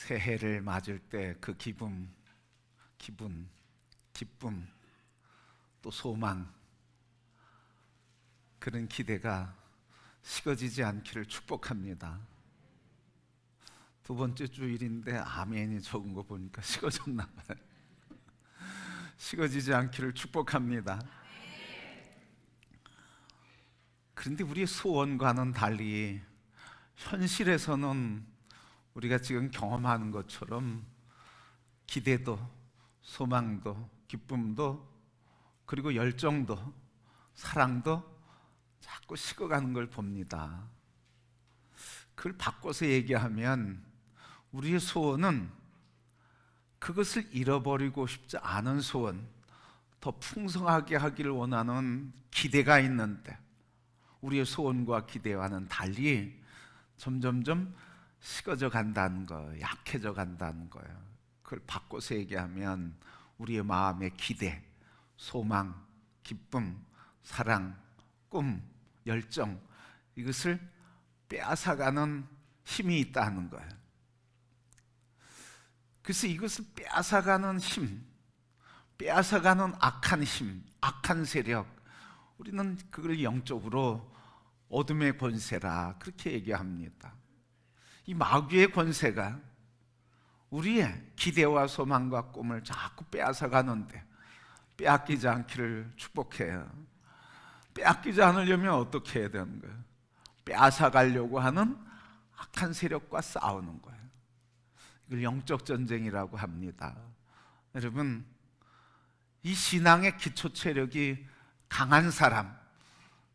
새해를 맞을 때 그 기쁨, 또 소망, 그런 기대가 식어지지 않기를 축복합니다. 두 번째 주일인데 아멘이 적은 거 보니까 식어졌나 봐요. 식어지지 않기를 축복합니다. 그런데 우리의 소원과는 달리 현실에서는 우리가 지금 경험하는 것처럼 기대도, 소망도, 기쁨도, 그리고 열정도, 사랑도 자꾸 식어가는 걸 봅니다. 그걸 바꿔서 얘기하면 우리의 소원은 그것을 잃어버리고 싶지 않은 소원, 더 풍성하게 하기를 원하는 기대가 있는데, 우리의 소원과 기대와는 달리 점점점 식어져 간다는 거예요. 약해져 간다는 거예요. 그걸 바꿔서 얘기하면 우리의 마음의 기대, 소망, 기쁨, 사랑, 꿈, 열정, 이것을 빼앗아가는 힘이 있다는 거예요. 그래서 이것을 빼앗아가는 힘, 빼앗아가는 악한 힘, 악한 세력, 우리는 그걸 영적으로 어둠의 권세라 그렇게 얘기합니다. 이 마귀의 권세가 우리의 기대와 소망과 꿈을 자꾸 빼앗아가는데 빼앗기지 않기를 축복해요. 빼앗기지 않으려면 어떻게 해야 되는 거예요? 빼앗아가려고 하는 악한 세력과 싸우는 거예요. 이걸 영적 전쟁이라고 합니다. 여러분, 이 신앙의 기초 체력이 강한 사람,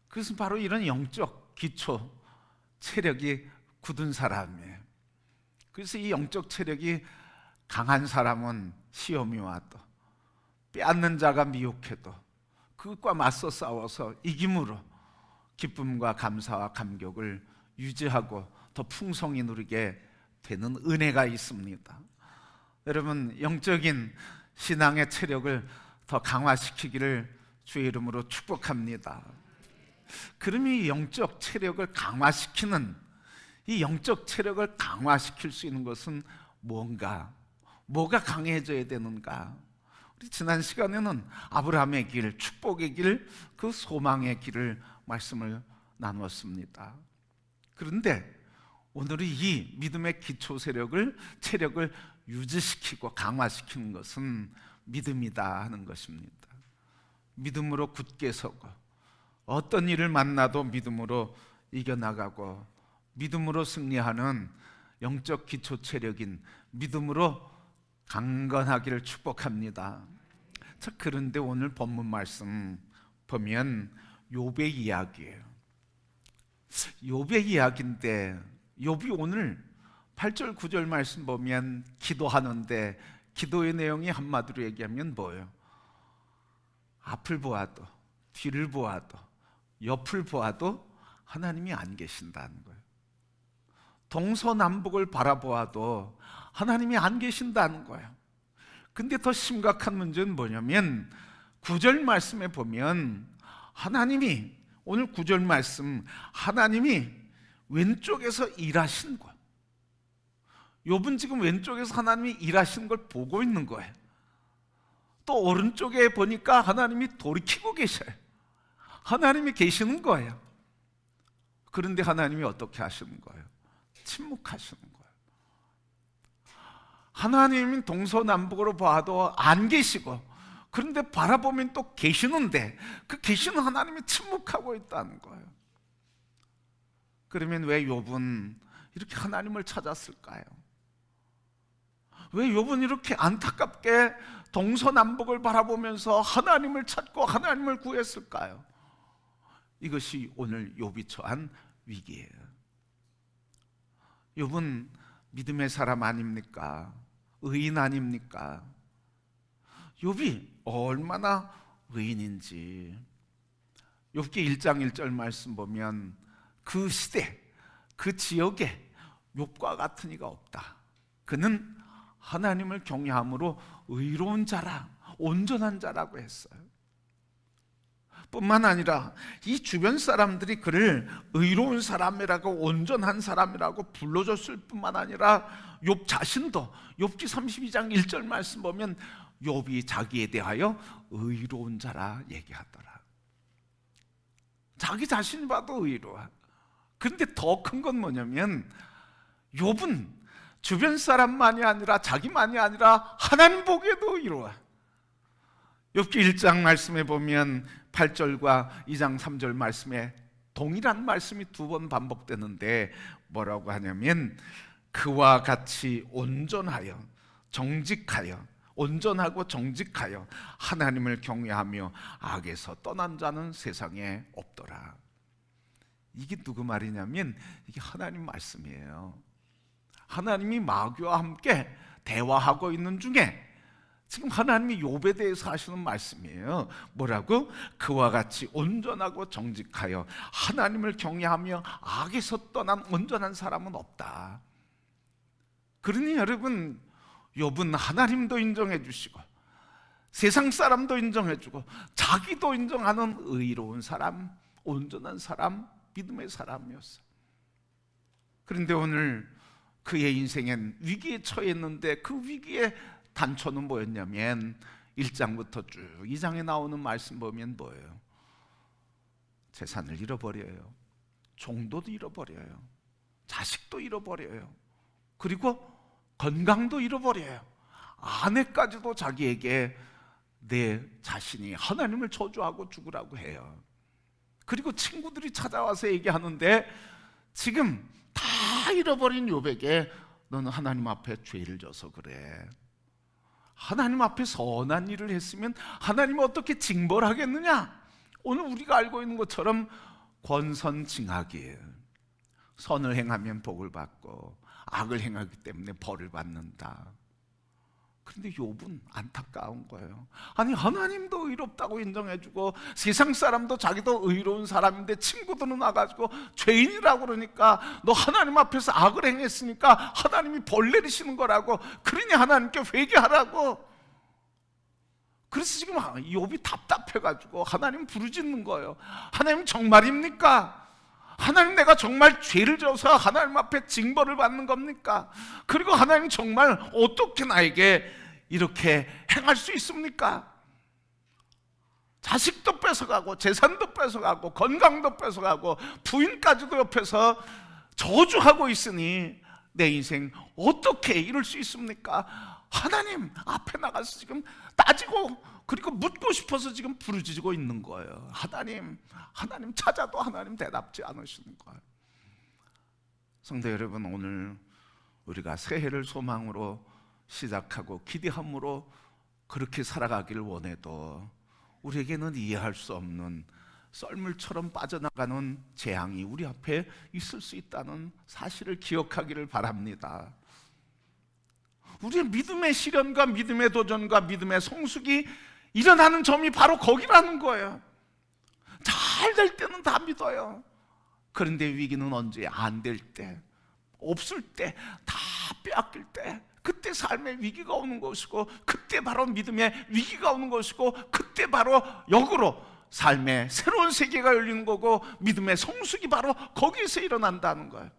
그것은 바로 이런 영적 기초 체력이 굳은 사람이에요. 그래서 이 영적 체력이 강한 사람은 시험이 와도, 빼앗는 자가 미혹해도 그것과 맞서 싸워서 이김으로 기쁨과 감사와 감격을 유지하고 더 풍성히 누리게 되는 은혜가 있습니다. 여러분, 영적인 신앙의 체력을 더 강화시키기를 주의 이름으로 축복합니다. 그럼 이 영적 체력을 강화시키는, 이 영적 체력을 강화시킬 수 있는 것은 뭔가? 뭐가 강해져야 되는가? 우리 지난 시간에는 아브라함의 길, 축복의 길, 그 소망의 길을 말씀을 나누었습니다. 그런데 오늘은 이 믿음의 기초 체력을 유지시키고 강화시키는 것은 믿음이다 하는 것입니다. 믿음으로 굳게 서고, 어떤 일을 만나도 믿음으로 이겨나가고, 믿음으로 승리하는 영적 기초 체력인 믿음으로 강건하기를 축복합니다. 자, 그런데 오늘 본문 말씀 보면 욥의 이야기예요. 욥의 이야기인데, 욥이 오늘 8절 9절 말씀 보면 기도하는데, 기도의 내용이 한마디로 얘기하면 뭐예요? 앞을 보아도, 뒤를 보아도, 옆을 보아도 하나님이 안 계신다는 거예요. 동서남북을 바라보아도 하나님이 안 계신다는 거예요. 근데 더 심각한 문제는 뭐냐면 9절 말씀에 보면 하나님이, 오늘 9절 말씀, 하나님이 왼쪽에서 일하신 거예요. 욥은 지금 왼쪽에서 하나님이 일하시는 걸 보고 있는 거예요. 또 오른쪽에 보니까 하나님이 돌이키고 계셔요. 하나님이 계시는 거예요. 그런데 하나님이 어떻게 하시는 거예요? 침묵하시는 거예요. 하나님은 동서남북으로 봐도 안 계시고, 그런데 바라보면 또 계시는데 그 계시는 하나님이 침묵하고 있다는 거예요. 그러면 왜 욥은 이렇게 하나님을 찾았을까요? 왜 욥은 이렇게 안타깝게 동서남북을 바라보면서 하나님을 찾고 하나님을 구했을까요? 이것이 오늘 욥이 처한 위기예요. 욥은 믿음의 사람 아닙니까? 의인 아닙니까? 욥이 얼마나 의인인지 욥기 1장 1절 말씀 보면 그 시대, 그 지역에 욥과 같은 이가 없다. 그는 하나님을 경외함으로 의로운 자라, 온전한 자라고 했어요. 뿐만 아니라 이 주변 사람들이 그를 의로운 사람이라고, 온전한 사람이라고 불러줬을 뿐만 아니라 욥 자신도 욥기 32장 1절 말씀 보면 욥이 자기에 대하여 의로운 자라 얘기하더라. 자기 자신이 봐도 의로워. 그런데 더 큰 건 뭐냐면 욥은 주변 사람만이 아니라 자기만이 아니라 하나님 보기에도 의로워. 욥기 1장 말씀에 보면 8절과 2장 3절 말씀에 동일한 말씀이 두 번 반복되는데 뭐라고 하냐면 그와 같이 온전하여 정직하여, 온전하고 정직하여 하나님을 경외하며 악에서 떠난 자는 세상에 없더라. 이게 누구 말이냐면 이게 하나님 말씀이에요. 하나님이 마귀와 함께 대화하고 있는 중에 지금 하나님이 욥에 대해서 하시는 말씀이에요. 뭐라고? 그와 같이 온전하고 정직하여 하나님을 경외하며 악에서 떠난 온전한 사람은 없다. 그러니 여러분, 욥은 하나님도 인정해 주시고 세상 사람도 인정해 주고 자기도 인정하는 의로운 사람, 온전한 사람, 믿음의 사람이었어. 그런데 오늘 그의 인생엔 위기에 처했는데 그 위기의 단초는 뭐였냐면 1장부터 쭉 2장에 나오는 말씀 보면 뭐예요? 재산을 잃어버려요. 종도도 잃어버려요. 자식도 잃어버려요. 그리고 건강도 잃어버려요. 아내까지도 자기에게 내 자신이 하나님을 저주하고 죽으라고 해요. 그리고 친구들이 찾아와서 얘기하는데 지금 다 잃어버린 욥에게 너는 하나님 앞에 죄를 져서 그래. 하나님 앞에 선한 일을 했으면 하나님이 어떻게 징벌하겠느냐? 오늘 우리가 알고 있는 것처럼 권선징악이에요. 선을 행하면 복을 받고 악을 행하기 때문에 벌을 받는다. 그런데 욥은 안타까운 거예요. 아니 하나님도 의롭다고 인정해주고 세상 사람도 자기도 의로운 사람인데 친구들은 와가지고 죄인이라고 그러니까 너 하나님 앞에서 악을 행했으니까 하나님이 벌 내리시는 거라고, 그러니 하나님께 회개하라고. 그래서 지금 욥이 답답해가지고 하나님 부르짖는 거예요. 하나님 정말입니까? 하나님 내가 정말 죄를 져서 하나님 앞에 징벌을 받는 겁니까? 그리고 하나님 정말 어떻게 나에게 이렇게 행할 수 있습니까? 자식도 뺏어가고 재산도 뺏어가고 건강도 뺏어가고 부인까지도 옆에서 저주하고 있으니 내 인생 어떻게 이럴 수 있습니까? 하나님 앞에 나가서 지금 따지고 그리고 묻고 싶어서 지금 부르짖고 있는 거예요. 하나님 찾아도 하나님 대답지 않으시는 거예요. 성도 여러분, 오늘 우리가 새해를 소망으로 시작하고 기대함으로 그렇게 살아가기를 원해도 우리에게는 이해할 수 없는 썰물처럼 빠져나가는 재앙이 우리 앞에 있을 수 있다는 사실을 기억하기를 바랍니다. 우리의 믿음의 시련과 믿음의 도전과 믿음의 성숙이 일어나는 점이 바로 거기라는 거예요. 잘 될 때는 다 믿어요. 그런데 위기는 언제? 안 될 때, 없을 때, 다 빼앗길 때, 그때 삶의 위기가 오는 것이고 그때 바로 믿음의 위기가 오는 것이고 그때 바로 역으로 삶의 새로운 세계가 열리는 거고 믿음의 성숙이 바로 거기에서 일어난다는 거예요.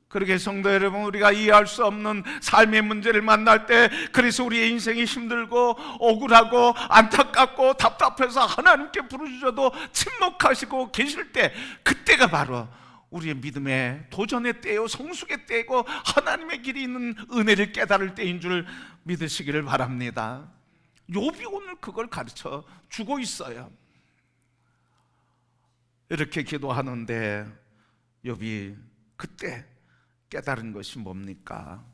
그렇게 성도 여러분, 우리가 이해할 수 없는 삶의 문제를 만날 때, 그래서 우리의 인생이 힘들고 억울하고 안타깝고 답답해서 하나님께 부르짖어도 침묵하시고 계실 때, 그때가 바로 우리의 믿음의 도전의 때요 성숙의 때이고 하나님의 길이 있는 은혜를 깨달을 때인 줄 믿으시기를 바랍니다. 욥이 오늘 그걸 가르쳐 주고 있어요. 이렇게 기도하는데 욥이 그때 깨달은 것이 뭡니까?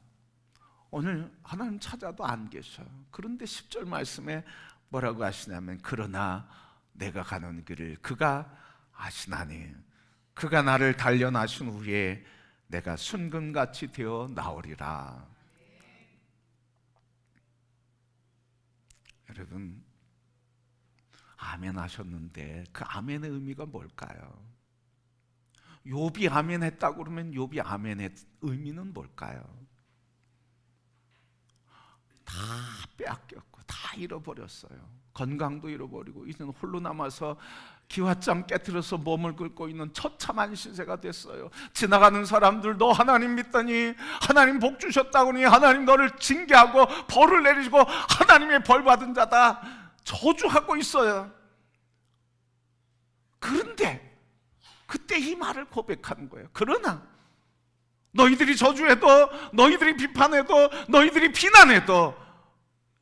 오늘 하나님 찾아도 안 계셔. 그런데 10절 말씀에 뭐라고 하시냐면 그러나 내가 가는 길을 그가 아시나니 그가 나를 단련하신 후에 내가 순금같이 되어 나오리라. 여러분, 아멘 하셨는데 그 아멘의 의미가 뭘까요? 욥이 아멘 했다고 그러면 욥이 아멘의 의미는 뭘까요? 다 빼앗겼고 다 잃어버렸어요. 건강도 잃어버리고 이제는 홀로 남아서 기와장 깨트려서 몸을 긁고 있는 처참한 신세가 됐어요. 지나가는 사람들, 너 하나님 믿더니 하나님 복 주셨다고니 하나님 너를 징계하고 벌을 내리시고 하나님의 벌 받은 자다 저주하고 있어요. 그런데 그때 이 말을 고백하는 거예요. 그러나 너희들이 저주해도, 너희들이 비판해도, 너희들이 비난해도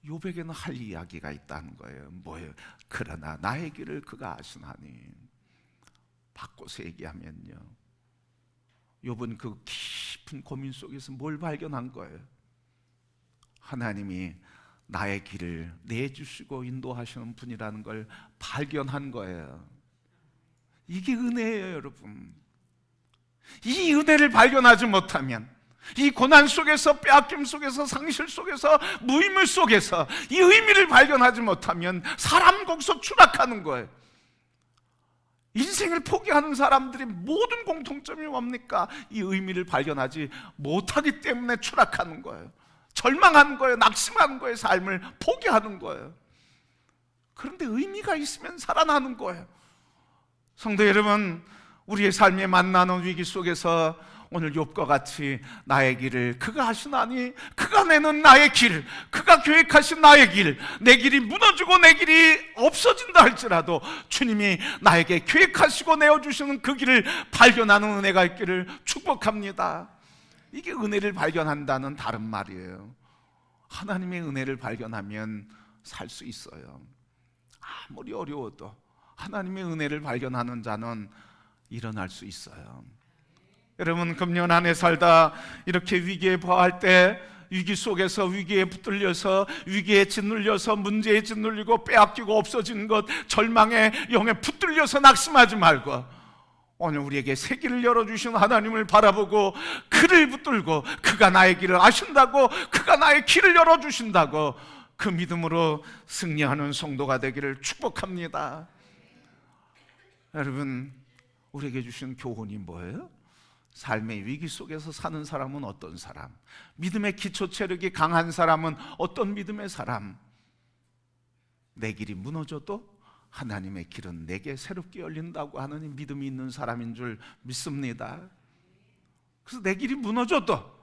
욥에게는 할 이야기가 있다는 거예요. 뭐예요? 그러나 나의 길을 그가 아시나니. 바꿔서 얘기하면요, 욥은 그 깊은 고민 속에서 뭘 발견한 거예요? 하나님이 나의 길을 내주시고 인도하시는 분이라는 걸 발견한 거예요. 이게 은혜예요, 여러분. 이 은혜를 발견하지 못하면, 이 고난 속에서, 빼앗김 속에서, 상실 속에서, 무의미 속에서 이 의미를 발견하지 못하면 사람 거기서 추락하는 거예요. 인생을 포기하는 사람들의 모든 공통점이 뭡니까? 이 의미를 발견하지 못하기 때문에 추락하는 거예요. 절망하는 거예요. 낙심하는 거예요. 삶을 포기하는 거예요. 그런데 의미가 있으면 살아나는 거예요. 성도 여러분, 우리의 삶에 만나는 위기 속에서 오늘 욥과 같이 나의 길을 그가 하시나니, 그가 내는 나의 길, 그가 계획하신 나의 길, 내 길이 무너지고 내 길이 없어진다 할지라도 주님이 나에게 계획하시고 내어주시는 그 길을 발견하는 은혜가 있기를 축복합니다. 이게 은혜를 발견한다는 다른 말이에요. 하나님의 은혜를 발견하면 살 수 있어요. 아무리 어려워도 하나님의 은혜를 발견하는 자는 일어날 수 있어요. 여러분, 금년 한 해 살다 이렇게 위기에 부합할 때, 위기 속에서 위기에 붙들려서, 위기에 짓눌려서, 문제에 짓눌리고 빼앗기고 없어진 것, 절망의 영에 붙들려서 낙심하지 말고 오늘 우리에게 새 길을 열어주신 하나님을 바라보고 그를 붙들고, 그가 나의 길을 아신다고, 그가 나의 길을 열어주신다고 그 믿음으로 승리하는 성도가 되기를 축복합니다. 여러분, 우리에게 주신 교훈이 뭐예요? 삶의 위기 속에서 사는 사람은 어떤 사람? 믿음의 기초 체력이 강한 사람은 어떤 믿음의 사람? 내 길이 무너져도 하나님의 길은 내게 새롭게 열린다고 하는 믿음이 있는 사람인 줄 믿습니다. 그래서 내 길이 무너져도,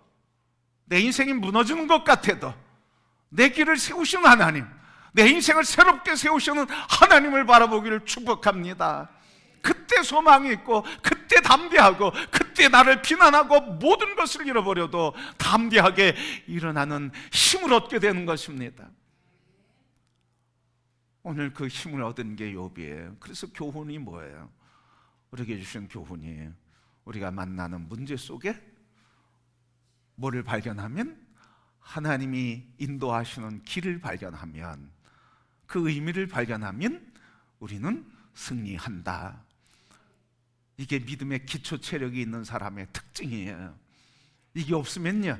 내 인생이 무너지는 것 같아도 내 길을 세우시는 하나님, 내 인생을 새롭게 세우시는 하나님을 바라보기를 축복합니다. 그때 소망이 있고, 그때 담대하고, 그때 나를 비난하고 모든 것을 잃어버려도 담대하게 일어나는 힘을 얻게 되는 것입니다. 오늘 그 힘을 얻은 게 욥이에요. 그래서 교훈이 뭐예요? 우리에게 주신 교훈이, 우리가 만나는 문제 속에 뭐를 발견하면, 하나님이 인도하시는 길을 발견하면, 그 의미를 발견하면 우리는 승리한다. 이게 믿음의 기초 체력이 있는 사람의 특징이에요. 이게 없으면요,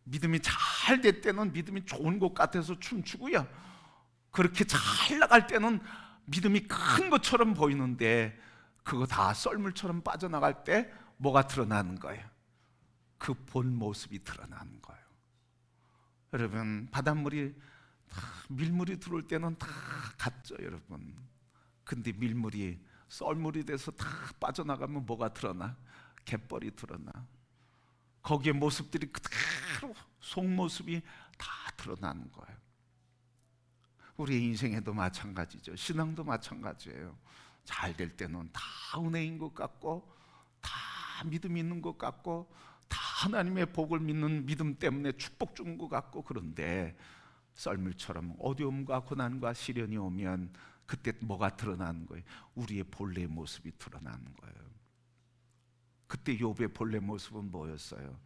믿음이 잘 될 때는 믿음이 좋은 것 같아서 춤추고요, 그렇게 잘 나갈 때는 믿음이 큰 것처럼 보이는데 그거 다 썰물처럼 빠져나갈 때 뭐가 드러나는 거예요? 그 본 모습이 드러나는 거예요. 여러분, 바닷물이 다, 밀물이 들어올 때는 다 같죠, 여러분. 근데 밀물이 썰물이 돼서 다 빠져나가면 뭐가 드러나? 갯벌이 드러나. 거기에 모습들이 그대로 속모습이 다 드러나는 거예요. 우리 인생에도 마찬가지죠. 신앙도 마찬가지예요. 잘 될 때는 다 은혜인 것 같고, 다 믿음이 있는 것 같고, 다 하나님의 복을 믿는 믿음 때문에 축복 준 것 같고, 그런데 썰물처럼 어려움과 고난과 시련이 오면 그때 뭐가 드러나는 거예요? 우리의 본래 모습이 드러나는 거예요. 그때 욥의 본래 모습은 뭐였어요?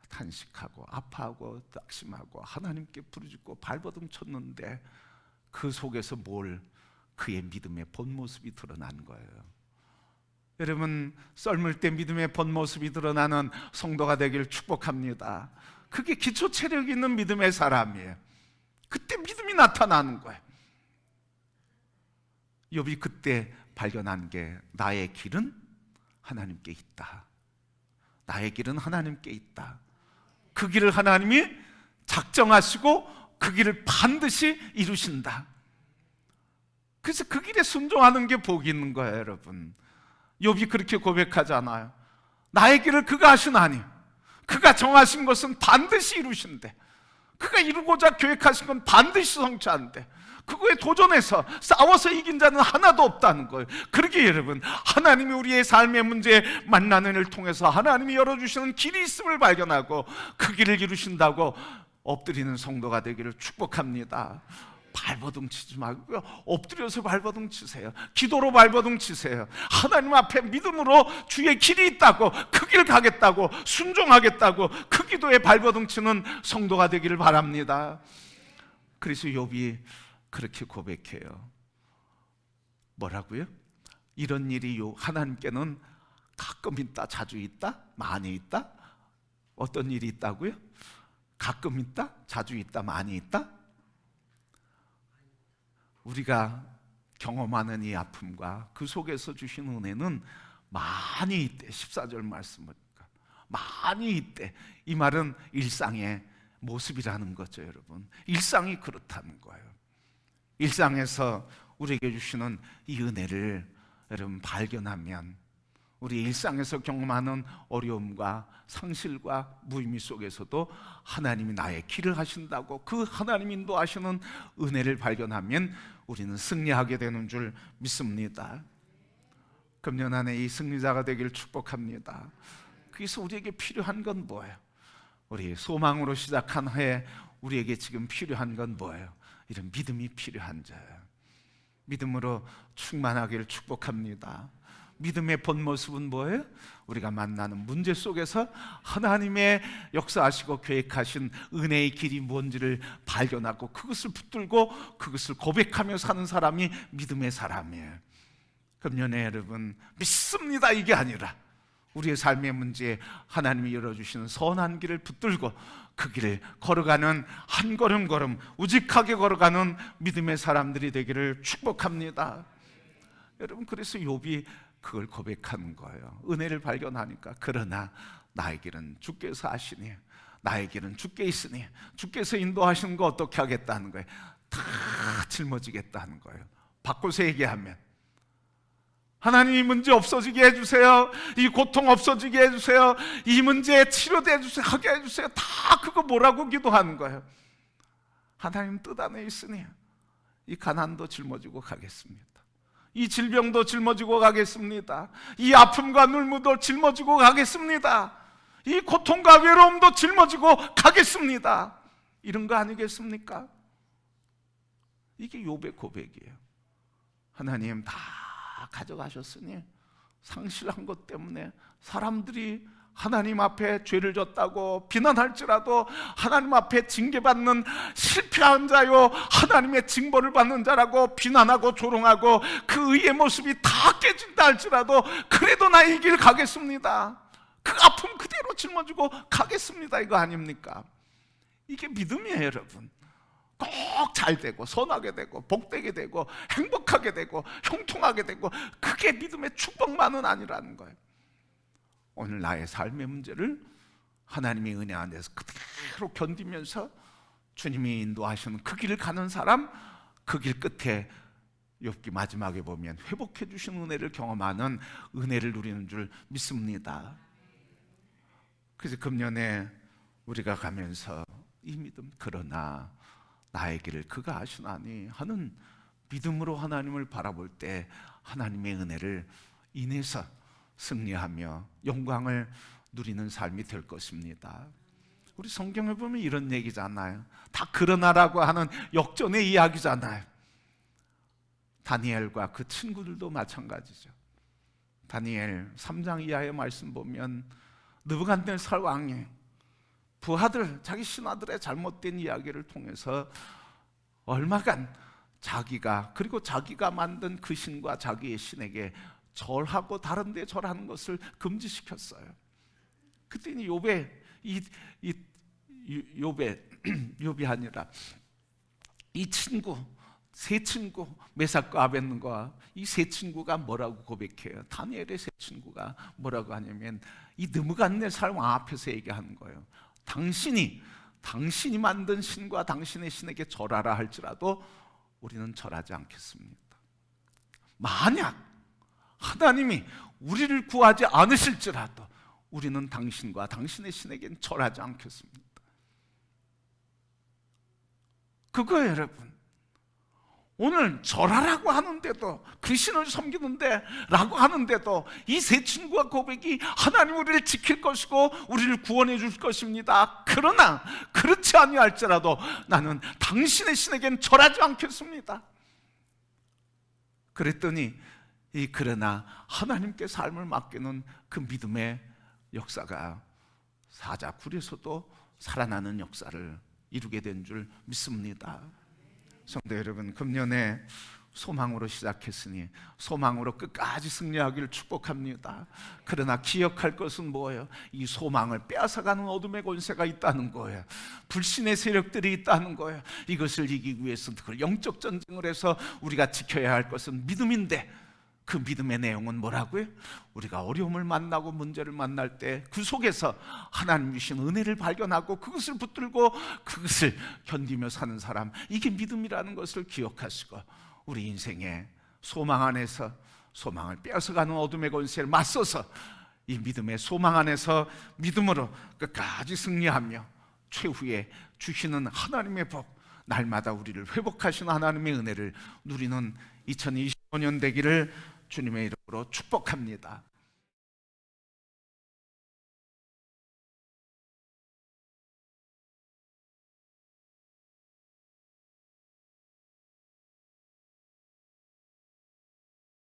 탄식하고 아파하고 낙심하고 하나님께 부르짖고 발버둥 쳤는데 그 속에서 그의 믿음의 본 모습이 드러난 거예요. 여러분, 썰물 때 믿음의 본 모습이 드러나는 성도가 되기를 축복합니다. 그게 기초 체력이 있는 믿음의 사람이에요. 그때 믿음이 나타나는 거예요. 욥이 그때 발견한 게, 나의 길은 하나님께 있다. 나의 길은 하나님께 있다. 그 길을 하나님이 작정하시고 그 길을 반드시 이루신다. 그래서 그 길에 순종하는 게 복이 있는 거예요, 여러분. 욥이 그렇게 고백하잖아요. 나의 길을 그가 하시나니 그가 정하신 것은 반드시 이루신대. 그가 이루고자 계획하신 건 반드시 성취한대. 그거에 도전해서 싸워서 이긴 자는 하나도 없다는 거예요. 그러기에 여러분, 하나님이 우리의 삶의 문제에 만나는 일을 통해서 하나님이 열어주시는 길이 있음을 발견하고 그 길을 이루신다고 엎드리는 성도가 되기를 축복합니다. 발버둥 치지 말고요, 엎드려서 발버둥 치세요. 기도로 발버둥 치세요. 하나님 앞에 믿음으로 주의 길이 있다고, 그 길 가겠다고, 순종하겠다고 그 기도에 발버둥 치는 성도가 되기를 바랍니다. 그래서 욥이 그렇게 고백해요. 뭐라고요? 이런 일이 하나님께는 가끔 있다, 자주 있다, 많이 있다? 어떤 일이 있다고요? 가끔 있다, 자주 있다, 많이 있다? 우리가 경험하는 이 아픔과 그 속에서 주신 은혜는 많이 있대. 14절 말씀 보니까 많이 있대. 이 말은 일상의 모습이라는 거죠, 여러분. 일상이 그렇다는 거예요. 일상에서 우리에게 주시는 이 은혜를 여러분 발견하면, 우리 일상에서 경험하는 어려움과 상실과 무의미 속에서도 하나님이 나의 길을 하신다고, 그 하나님 인도하시는 은혜를 발견하면 우리는 승리하게 되는 줄 믿습니다. 금년 안에 이 승리자가 되기를 축복합니다. 그래서 우리에게 필요한 건 뭐예요? 우리 소망으로 시작한 해 우리에게 지금 필요한 건 뭐예요? 이런 믿음이 필요한 자예요. 믿음으로 충만하기를 축복합니다. 믿음의 본 모습은 뭐예요? 우리가 만나는 문제 속에서 하나님의 역사하시고 계획하신 은혜의 길이 뭔지를 발견하고 그것을 붙들고 그것을 고백하며 사는 사람이 믿음의 사람이에요. 금년에 여러분, 믿습니다 이게 아니라 우리의 삶의 문제에 하나님이 열어주시는 선한 길을 붙들고 그 길을 걸어가는, 한 걸음 걸음 우직하게 걸어가는 믿음의 사람들이 되기를 축복합니다. 여러분, 그래서 욥이 그걸 고백하는 거예요. 은혜를 발견하니까. 그러나 나의 길은 주께서 하시니, 나의 길은 주께 있으니, 주께서 인도하시는 거 어떻게 하겠다는 거예요? 다 짊어지겠다는 거예요. 바꿔서 얘기하면, 하나님 이 문제 없어지게 해주세요. 이 고통 없어지게 해주세요. 이 문제 치료돼 해주세요. 하게 해주세요. 다 그거 뭐라고 기도하는 거예요? 하나님 뜻 안에 있으니 이 가난도 짊어지고 가겠습니다. 이 질병도 짊어지고 가겠습니다. 이 아픔과 눈물도 짊어지고 가겠습니다. 이 고통과 외로움도 짊어지고 가겠습니다. 이런 거 아니겠습니까? 이게 욥의 고백이에요. 하나님 다 가져가셨으니 상실한 것 때문에 사람들이 하나님 앞에 죄를 졌다고 비난할지라도 하나님 앞에 징계받는 실패한 자요, 하나님의 징벌을 받는 자라고 비난하고 조롱하고 그 의의 모습이 다 깨진다 할지라도 그래도 나 이 길 가겠습니다. 그 아픔 그대로 짊어지고 가겠습니다. 이거 아닙니까? 이게 믿음이에요, 여러분. 꼭 잘 되고 선하게 되고 복되게 되고 행복하게 되고 형통하게 되고, 그게 믿음의 축복만은 아니라는 거예요. 오늘 나의 삶의 문제를 하나님의 은혜 안에서 그대로 견디면서 주님이 인도하시는 그 길을 가는 사람, 그 길 끝에 욥기 마지막에 보면 회복해 주신 은혜를 경험하는, 은혜를 누리는 줄 믿습니다. 그래서 금년에 우리가 가면서 이 믿음, 그러나 나의 길을 그가 아시나니 하는 믿음으로 하나님을 바라볼 때 하나님의 은혜를 인해서 승리하며 영광을 누리는 삶이 될 것입니다. 우리 성경에 보면 이런 얘기잖아요. 다 그러나라고 하는 역전의 이야기잖아요. 다니엘과 그 친구들도 마찬가지죠. 다니엘 3장 이하의 말씀 보면 느부갓네살 왕이 부하들, 자기 신하들의 잘못된 이야기를 통해서 얼마간 자기가, 그리고 자기가 만든 그 신과 자기의 신에게 절하고 다른 데 절하는 것을 금지시켰어요. 그때는 욥이 아니라 이 친구, 세 친구, 메삭과 아벳느고와 이 세 친구가 뭐라고 고백해요? 다니엘의 세 친구가 뭐라고 하냐면 이 느부갓네살 왕 앞에서 얘기하는 거예요. 당신이 당신이 만든 신과 당신의 신에게 절하라 할지라도 우리는 절하지 않겠습니다. 만약 하나님이 우리를 구하지 않으실지라도 우리는 당신과 당신의 신에겐 절하지 않겠습니다. 그거예요, 여러분. 오늘 절하라고 하는데도, 그 신을 섬기는데 라고 하는데도 이 세 친구와 고백이 하나님 우리를 지킬 것이고 우리를 구원해 줄 것입니다. 그러나 그렇지 아니할지라도 나는 당신의 신에겐 절하지 않겠습니다. 그랬더니 그러나 하나님께 삶을 맡기는 그 믿음의 역사가 사자굴에서도 살아나는 역사를 이루게 된 줄 믿습니다. 성도 여러분, 금년에 소망으로 시작했으니 소망으로 끝까지 승리하기를 축복합니다. 그러나 기억할 것은 뭐예요? 이 소망을 빼앗아가는 어둠의 권세가 있다는 거예요. 불신의 세력들이 있다는 거예요. 이것을 이기기 위해서 그 영적 전쟁을 해서 우리가 지켜야 할 것은 믿음인데, 그 믿음의 내용은 뭐라고요? 우리가 어려움을 만나고 문제를 만날 때 그 속에서 하나님 주신 은혜를 발견하고 그것을 붙들고 그것을 견디며 사는 사람, 이게 믿음이라는 것을 기억하시고 우리 인생의 소망 안에서 소망을 빼앗아가는 어둠의 권세를 맞서서 이 믿음의 소망 안에서 믿음으로 끝까지 승리하며 최후에 주시는 하나님의 복, 날마다 우리를 회복하시는 하나님의 은혜를 누리는 2025년 되기를 주님의 이름으로 축복합니다.